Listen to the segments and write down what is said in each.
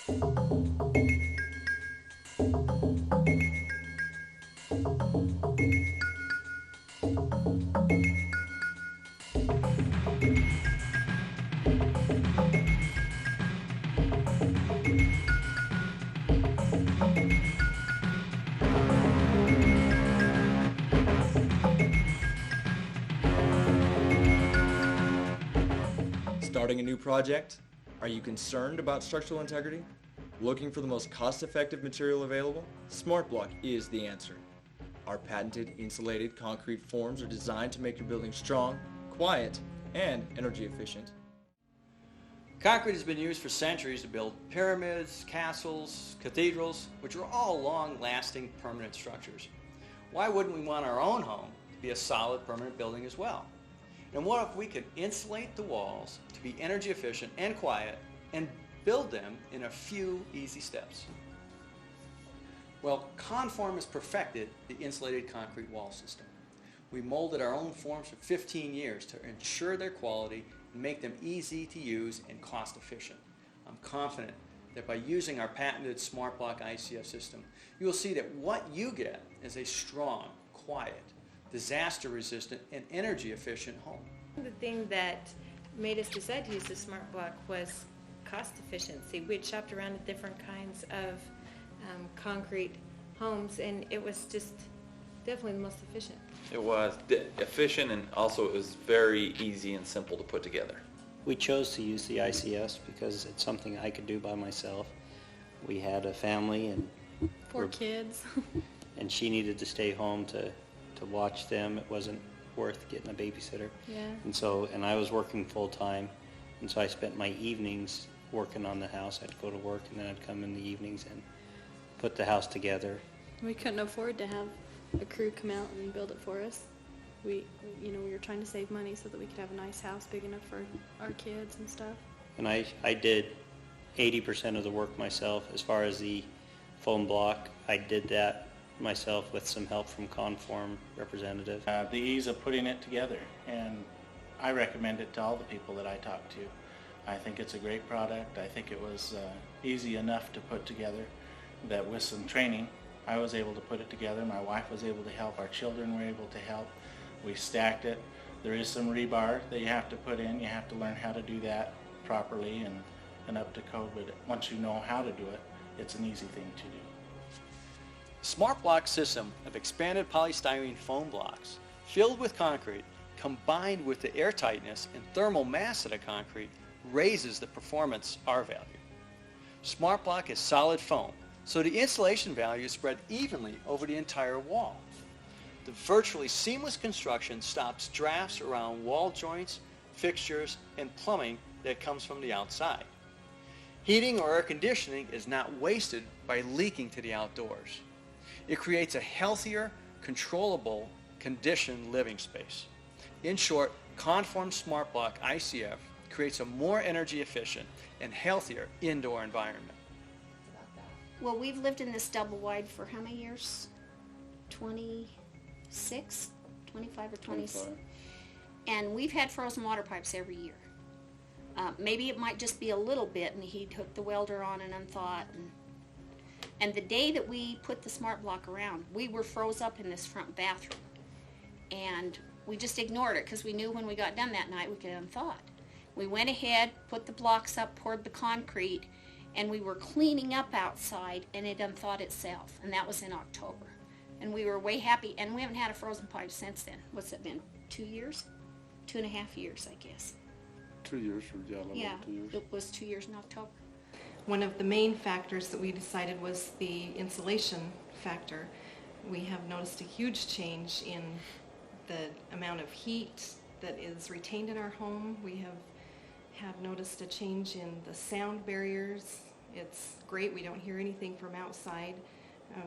Starting a new project? Are you concerned about structural integrity? Looking for the most cost-effective material available? SmartBlock is the answer. Our patented insulated concrete forms are designed to make your building strong, quiet, and energy efficient. Concrete has been used for centuries to build pyramids, castles, cathedrals, which are all long-lasting permanent structures. Why wouldn't we want our own home to be a solid permanent building as well? And what if we could insulate the walls to be energy efficient and quiet and build them in a few easy steps? Well, ConForm has perfected the insulated concrete wall system. We molded our own forms for 15 years to ensure their quality and make them easy to use and cost efficient. I'm confident that by using our patented SmartBlock ICF system, you will see that what you get is a strong, quiet, disaster-resistant, and energy-efficient home. The thing that made us decide to use the SmartBlock was cost efficiency. We had shopped around at different kinds of concrete homes, and it was just definitely the most efficient. It was efficient, and also it was very easy and simple to put together. We chose to use the ICFs because it's something I could do by myself. We had a family and 4 kids. and she needed to stay home to watch them. It wasn't worth getting a babysitter. Yeah. And I was working full time, and so I spent my evenings working on the house. I'd go to work and then I'd come in the evenings and put the house together. We couldn't afford to have a crew come out and build it for us. We were trying to save money so that we could have a nice house big enough for our kids and stuff. And I did 80% of the work myself. As far as the foam block, I did that myself with some help from ConForm representative. The ease of putting it together, and I recommend it to all the people that I talk to. I think it's a great product. I think it was easy enough to put together that with some training I was able to put it together. My wife was able to help. Our children were able to help. We stacked it. There is some rebar that you have to put in. You have to learn how to do that properly and up to code, but once you know how to do it, it's an easy thing to do. SmartBlock system of expanded polystyrene foam blocks filled with concrete combined with the airtightness and thermal mass of the concrete raises the performance R value. SmartBlock is solid foam, so the insulation value is spread evenly over the entire wall. The virtually seamless construction stops drafts around wall joints, fixtures, and plumbing that comes from the outside. Heating or air conditioning is not wasted by leaking to the outdoors. It creates a healthier, controllable, conditioned living space. In short, ConForm SmartBlock ICF creates a more energy efficient and healthier indoor environment. Well, we've lived in this double wide for how many years? 26, 25 or 26. And we've had frozen water pipes every year. Maybe it might just be a little bit, and he'd hook the welder on and unthought. And the day that we put the SmartBlock around, we were froze up in this front bathroom. And we just ignored it because we knew when we got done that night we could unthaw it. We went ahead, put the blocks up, poured the concrete, and we were cleaning up outside, and it unthawed itself. And that was in October. And we were way happy, and we haven't had a frozen pipe since then. What's it been, 2 years? 2.5 years, I guess. 2 years from Yeah, 2 years. it was 2 years in October. One of the main factors that we decided was the insulation factor. We have noticed a huge change in the amount of heat that is retained in our home. We have noticed a change in the sound barriers. It's great. We don't hear anything from outside.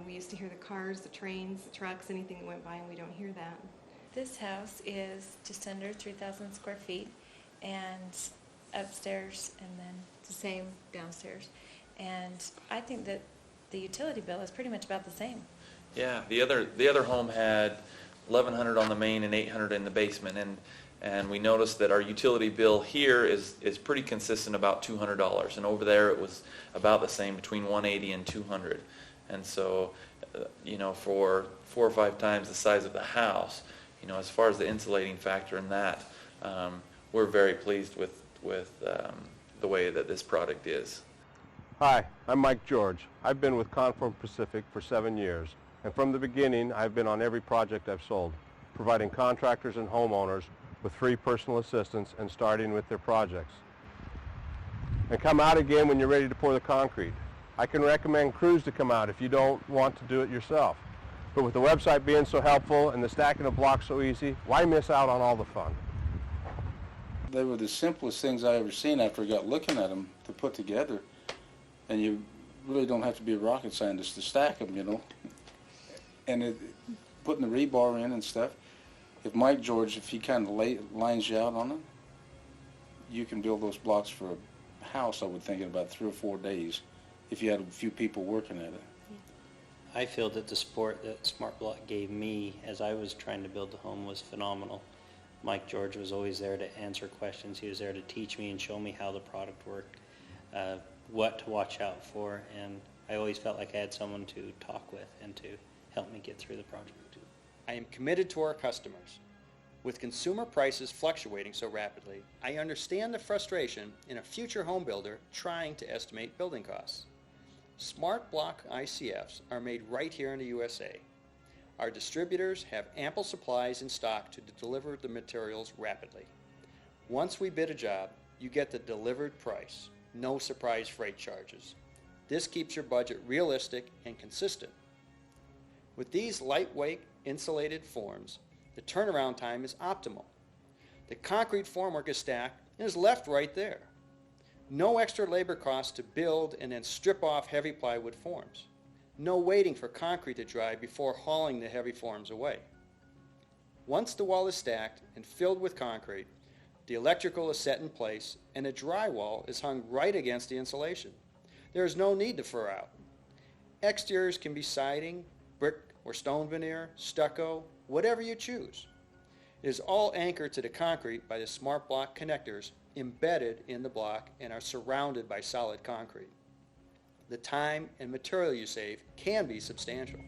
We used to hear the cars, the trains, the trucks, anything that went by, and we don't hear that. This house is just under 3,000 square feet, and upstairs, and then the same downstairs. And I think that the utility bill is pretty much about the same. Yeah, the other home had 1,100 on the main and 800 in the basement, And we noticed that our utility bill here is pretty consistent, about $200, and over there it was about the same, between $180 and $200. And so, for 4 or 5 times the size of the house, as far as the insulating factor in that, we're very pleased with the way that this product is. Hi, I'm Mike George. I've been with ConForm Pacific for 7 years, and from the beginning I've been on every project I've sold, providing contractors and homeowners with free personal assistance and starting with their projects. And come out again when you're ready to pour the concrete. I can recommend crews to come out if you don't want to do it yourself. But with the website being so helpful and the stacking of blocks so easy, why miss out on all the fun? They were the simplest things I ever seen after I got looking at them to put together. And you really don't have to be a rocket scientist to stack them, And putting the rebar in and stuff. If Mike George, if he kind of lines you out on it, you can build those blocks for a house, I would think, in about 3 or 4 days if you had a few people working at it. I feel that the support that SmartBlock gave me as I was trying to build the home was phenomenal. Mike George was always there to answer questions. He was there to teach me and show me how the product worked, what to watch out for, and I always felt like I had someone to talk with and to help me get through the project. I am committed to our customers. With consumer prices fluctuating so rapidly, I understand the frustration in a future home builder trying to estimate building costs. SmartBlock ICFs are made right here in the USA. Our distributors have ample supplies in stock to deliver the materials rapidly. Once we bid a job, you get the delivered price, no surprise freight charges. This keeps your budget realistic and consistent. With these lightweight insulated forms, the turnaround time is optimal. The concrete formwork is stacked and is left right there. No extra labor costs to build and then strip off heavy plywood forms. No waiting for concrete to dry before hauling the heavy forms away. Once the wall is stacked and filled with concrete, the electrical is set in place and the drywall is hung right against the insulation. There is no need to fur out. Exteriors can be siding, brick or stone veneer, stucco, whatever you choose. It is all anchored to the concrete by the SmartBlock connectors embedded in the block and are surrounded by solid concrete. The time and material you save can be substantial.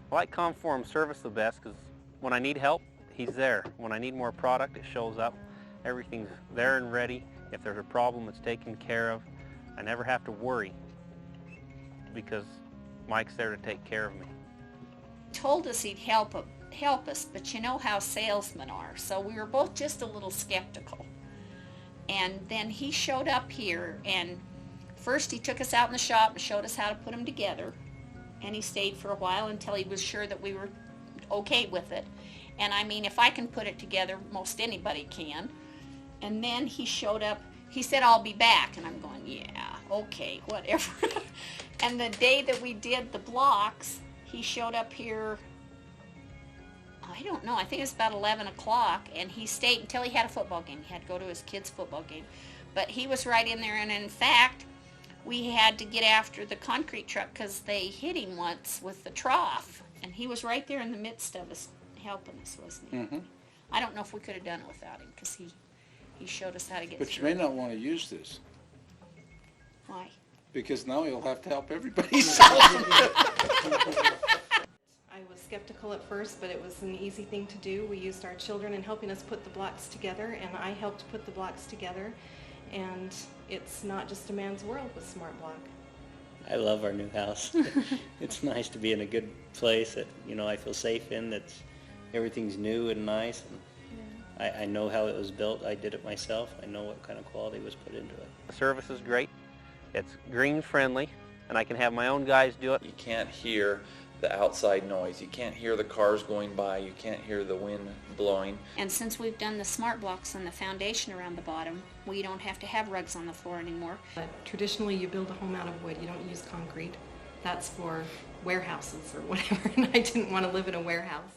I like ConForm service the best because when I need help, he's there. When I need more product, it shows up. Everything's there and ready. If there's a problem, it's taken care of. I never have to worry because Mike's there to take care of me. He told us he'd help us, but you know how salesmen are, so we were both just a little skeptical. And then he showed up here, and first he took us out in the shop and showed us how to put them together, and he stayed for a while until he was sure that we were okay with it. And I mean, if I can put it together, most anybody can. And then he showed up, he said, "I'll be back," and I'm going, yeah, okay, whatever. And the day that we did the blocks, he showed up here, I don't know, I think it was about 11 o'clock, and he stayed until he had a football game. He had to go to his kid's football game. But he was right in there, and in fact, we had to get after the concrete truck because they hit him once with the trough, and he was right there in the midst of us, helping us, wasn't he? Mm-hmm. I don't know if we could have done it without him, because he showed us how to get But through. you may not want to use this, Why? because now you'll have to help everybody. I was skeptical at first, but it was an easy thing to do. We used our children in helping us put the blocks together, and I helped put the blocks together. And it's not just a man's world with SmartBlock. I love our new house. It's nice to be in a good place that, I feel safe in, that everything's new and nice. And I know how it was built. I did it myself. I know what kind of quality was put into it. The service is great. It's green friendly, and I can have my own guys do it. You can't hear the outside noise. You can't hear the cars going by. You can't hear the wind blowing. And since we've done the smart blocks on the foundation around the bottom, we don't have to have rugs on the floor anymore. But traditionally, you build a home out of wood. You don't use concrete. That's for warehouses or whatever, and I didn't want to live in a warehouse.